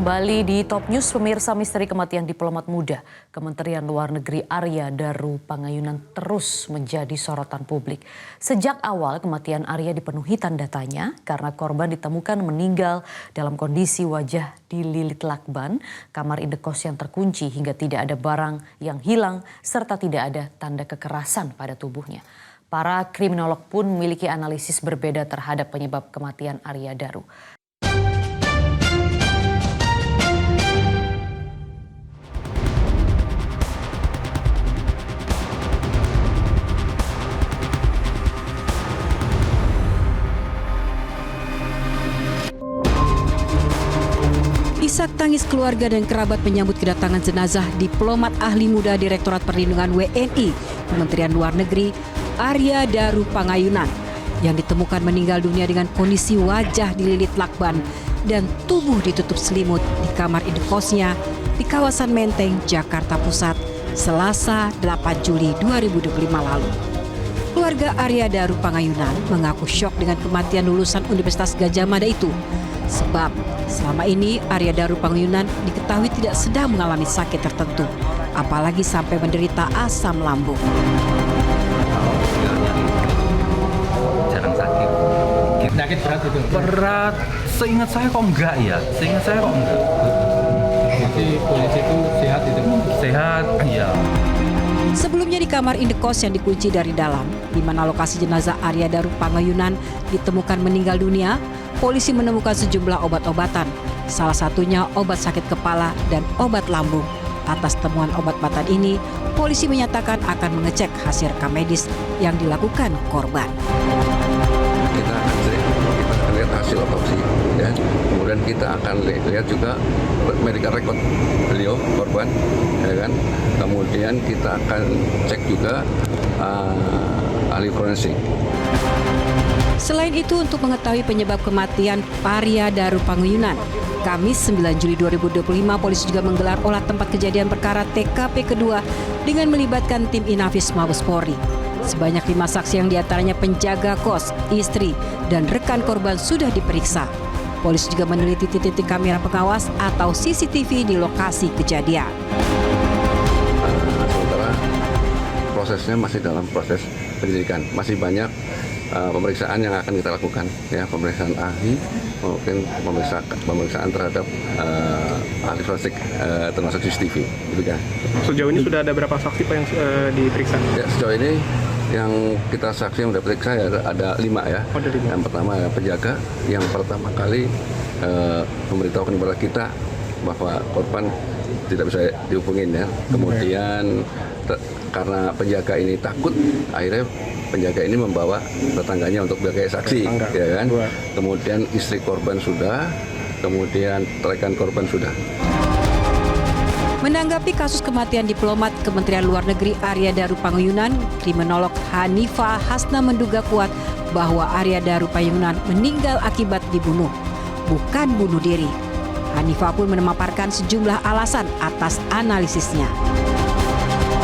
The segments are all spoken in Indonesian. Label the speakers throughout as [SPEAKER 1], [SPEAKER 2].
[SPEAKER 1] Kembali di Top News, pemirsa, misteri kematian diplomat muda Kementerian Luar Negeri Arya Daru Pangayunan terus menjadi sorotan publik. Sejak awal kematian Arya dipenuhi tanda tanya karena korban ditemukan meninggal dalam kondisi wajah dililit lakban, kamar indekos yang terkunci hingga tidak ada barang yang hilang serta tidak ada tanda kekerasan pada tubuhnya. Para kriminolog pun memiliki analisis berbeda terhadap penyebab kematian Arya Daru.
[SPEAKER 2] Isak tangis keluarga dan kerabat menyambut kedatangan jenazah diplomat ahli muda Direktorat Perlindungan WNI Kementerian Luar Negeri Arya Daru Pangayunan yang ditemukan meninggal dunia dengan kondisi wajah dililit lakban dan tubuh ditutup selimut di kamar indekosnya di kawasan Menteng, Jakarta Pusat, Selasa 8 Juli 2025 lalu. Keluarga Arya Daru Pangayunan mengaku syok dengan kematian lulusan Universitas Gadjah Mada itu. Sebab selama ini Arya Daru Pangayunan diketahui tidak sedang mengalami sakit tertentu, apalagi sampai menderita asam lambung.
[SPEAKER 3] Jarang sakit.
[SPEAKER 4] Penyakit berat itu?
[SPEAKER 3] Berat, seingat saya kok enggak ya,
[SPEAKER 4] Jadi polisi itu sehat itu?
[SPEAKER 3] Sehat, iya.
[SPEAKER 2] Sebelumnya di kamar indekos yang dikunci dari dalam, di mana lokasi jenazah Arya Daru Pangayunan ditemukan meninggal dunia, polisi menemukan sejumlah obat-obatan, salah satunya obat sakit kepala dan obat lambung. Atas temuan obat-obatan ini, polisi menyatakan akan mengecek hasil rekam medis yang dilakukan korban.
[SPEAKER 5] Kita akan cek, kita akan lihat hasil otopsi, ya. Kemudian kita akan lihat juga medical record beliau, korban, ya kan. Kemudian kita akan cek juga ahli forensik.
[SPEAKER 2] Selain itu, untuk mengetahui penyebab kematian Arya Daru Pangayunan, Kamis 9 Juli 2025, polisi juga menggelar olah tempat kejadian perkara TKP kedua dengan melibatkan tim Inafis Mabes Polri. Sebanyak 5 saksi yang diantaranya penjaga kos, istri, dan rekan korban sudah diperiksa. Polisi juga meneliti titik-titik kamera pengawas atau CCTV di lokasi kejadian.
[SPEAKER 5] Sementara prosesnya masih dalam proses penyidikan, masih banyak pemeriksaan yang akan kita lakukan, ya, pemeriksaan ahli, mungkin pemeriksaan terhadap ahli forensik termasuk CCTV, gitu kan.
[SPEAKER 6] Sejauh ini sudah ada berapa saksi Pak yang diperiksa?
[SPEAKER 5] Ya, sejauh ini yang kita saksi yang sudah periksa ya ada 5 ya.
[SPEAKER 6] Oh, ada 5.
[SPEAKER 5] Yang pertama ya, penjaga yang pertama kali memberitahukan kepada kita bahwa korban tidak bisa dihubungin, ya. Kemudian karena penjaga ini takut, akhirnya penjaga ini membawa tetangganya untuk sebagai saksi, ya kan. Kemudian istri korban sudah, kemudian rekan korban sudah.
[SPEAKER 2] Menanggapi kasus kematian diplomat Kementerian Luar Negeri Arya Daru Pangayunan, kriminolog Hanifah Hasna menduga kuat bahwa Arya Daru Pangayunan meninggal akibat dibunuh, bukan bunuh diri. Hanifah pun memaparkan sejumlah alasan atas analisisnya.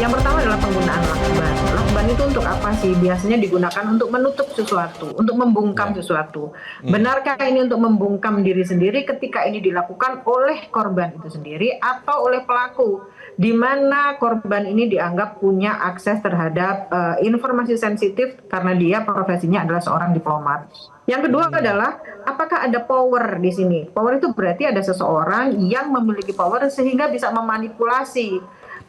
[SPEAKER 7] Yang pertama adalah penggunaan lakban. Lakban itu untuk apa sih? Biasanya digunakan untuk menutup sesuatu, untuk membungkam sesuatu. Benarkah ini untuk membungkam diri sendiri ketika ini dilakukan oleh korban itu sendiri atau oleh pelaku? Di mana korban ini dianggap punya akses terhadap informasi sensitif karena dia profesinya adalah seorang diplomat. Yang kedua adalah apakah ada power di sini? Power itu berarti ada seseorang yang memiliki power sehingga bisa memanipulasi,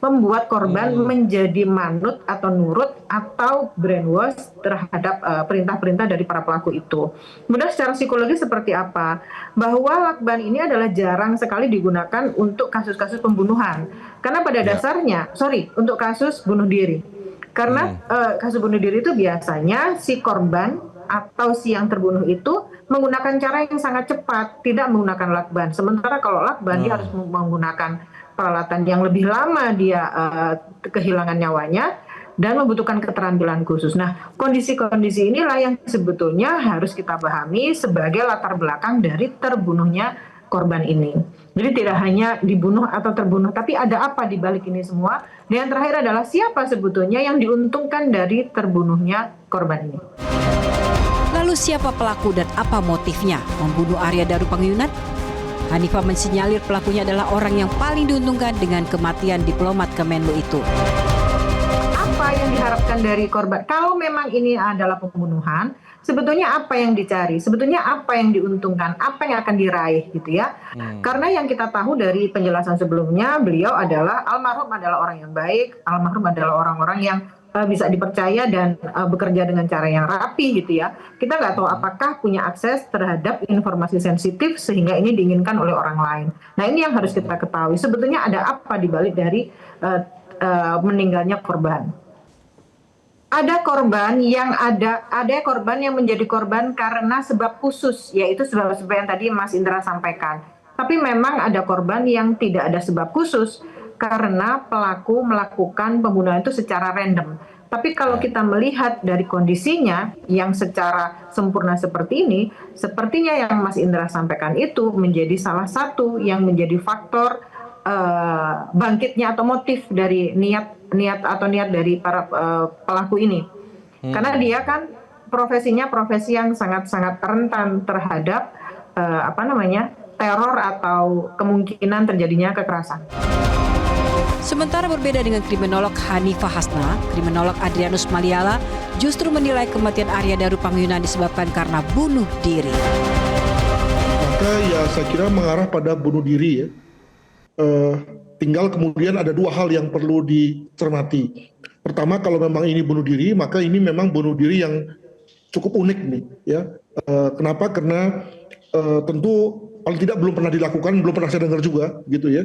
[SPEAKER 7] membuat korban menjadi manut atau nurut atau brainwash terhadap perintah-perintah dari para pelaku itu. Kemudian secara psikologis seperti apa? Bahwa lakban ini adalah jarang sekali digunakan untuk kasus-kasus pembunuhan. Karena pada dasarnya, untuk kasus bunuh diri. Karena kasus bunuh diri itu biasanya si korban atau si yang terbunuh itu menggunakan cara yang sangat cepat, tidak menggunakan lakban. Sementara kalau lakban dia harus menggunakan peralatan yang lebih lama, dia kehilangan nyawanya dan membutuhkan keterampilan khusus. Nah, kondisi-kondisi inilah yang sebetulnya harus kita pahami sebagai latar belakang dari terbunuhnya korban ini. Jadi tidak hanya dibunuh atau terbunuh, tapi ada apa di balik ini semua. Dan yang terakhir adalah siapa sebetulnya yang diuntungkan dari terbunuhnya korban ini.
[SPEAKER 2] Lalu siapa pelaku dan apa motifnya membunuh Arya Daru Pangayunan? Hanifah mensinyalir pelakunya adalah orang yang paling diuntungkan dengan kematian diplomat Kemenlu itu.
[SPEAKER 7] Apa yang diharapkan dari korban? Kalau memang ini adalah pembunuhan, sebetulnya apa yang dicari? Sebetulnya apa yang diuntungkan? Apa yang akan diraih gitu ya? Karena yang kita tahu dari penjelasan sebelumnya, beliau adalah almarhum adalah orang yang baik, almarhum adalah orang-orang yang bisa dipercaya dan bekerja dengan cara yang rapi gitu ya. Kita nggak tahu apakah punya akses terhadap informasi sensitif sehingga ini diinginkan oleh orang lain. Nah ini yang harus kita ketahui. Sebetulnya ada apa di balik dari meninggalnya korban? Ada korban yang menjadi korban karena sebab khusus, yaitu sebab yang tadi Mas Indra sampaikan. Tapi memang ada korban yang tidak ada sebab khusus karena pelaku melakukan pembunuhan itu secara random. Tapi kalau kita melihat dari kondisinya yang secara sempurna seperti ini, sepertinya yang Mas Indra sampaikan itu menjadi salah satu yang menjadi faktor bangkitnya atau motif dari niat dari para pelaku ini. Karena dia kan profesinya profesi yang sangat-sangat rentan terhadap teror atau kemungkinan terjadinya kekerasan.
[SPEAKER 2] Sementara berbeda dengan kriminolog Hanifah Hasna, kriminolog Adrianus Maliala justru menilai kematian Arya Daru Panguyunan disebabkan karena bunuh diri.
[SPEAKER 8] Maka ya saya kira mengarah pada bunuh diri ya. Tinggal kemudian ada dua hal yang perlu dicermati. Pertama, kalau memang ini bunuh diri, maka ini memang bunuh diri yang cukup unik nih ya. Kenapa? Karena tentu paling tidak belum pernah dilakukan, belum pernah saya dengar juga gitu ya.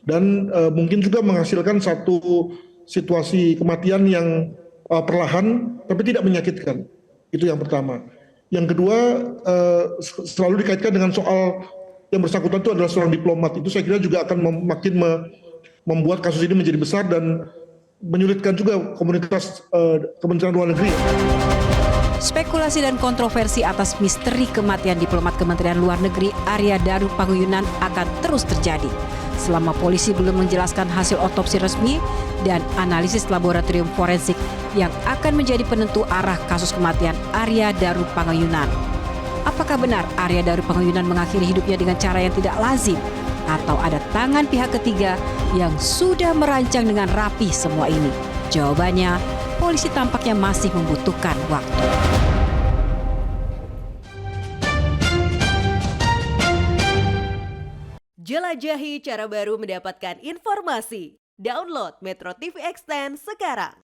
[SPEAKER 8] Dan mungkin juga menghasilkan satu situasi kematian yang perlahan tapi tidak menyakitkan. Itu yang pertama. Yang kedua, selalu dikaitkan dengan soal yang bersangkutan itu adalah seorang diplomat. Itu saya kira juga akan makin membuat kasus ini menjadi besar dan menyulitkan juga komunitas Kementerian Luar Negeri.
[SPEAKER 2] Spekulasi dan kontroversi atas misteri kematian diplomat Kementerian Luar Negeri Arya Daru Panguyunan akan terus terjadi selama polisi belum menjelaskan hasil otopsi resmi dan analisis laboratorium forensik yang akan menjadi penentu arah kasus kematian Arya Daru Panguyunan. Apakah benar Arya Daru Panguyunan mengakhiri hidupnya dengan cara yang tidak lazim? Atau ada tangan pihak ketiga yang sudah merancang dengan rapi semua ini? Jawabannya, polisi tampaknya masih membutuhkan waktu.
[SPEAKER 9] Jelajahi cara baru mendapatkan informasi. Download Metro TV Extend sekarang.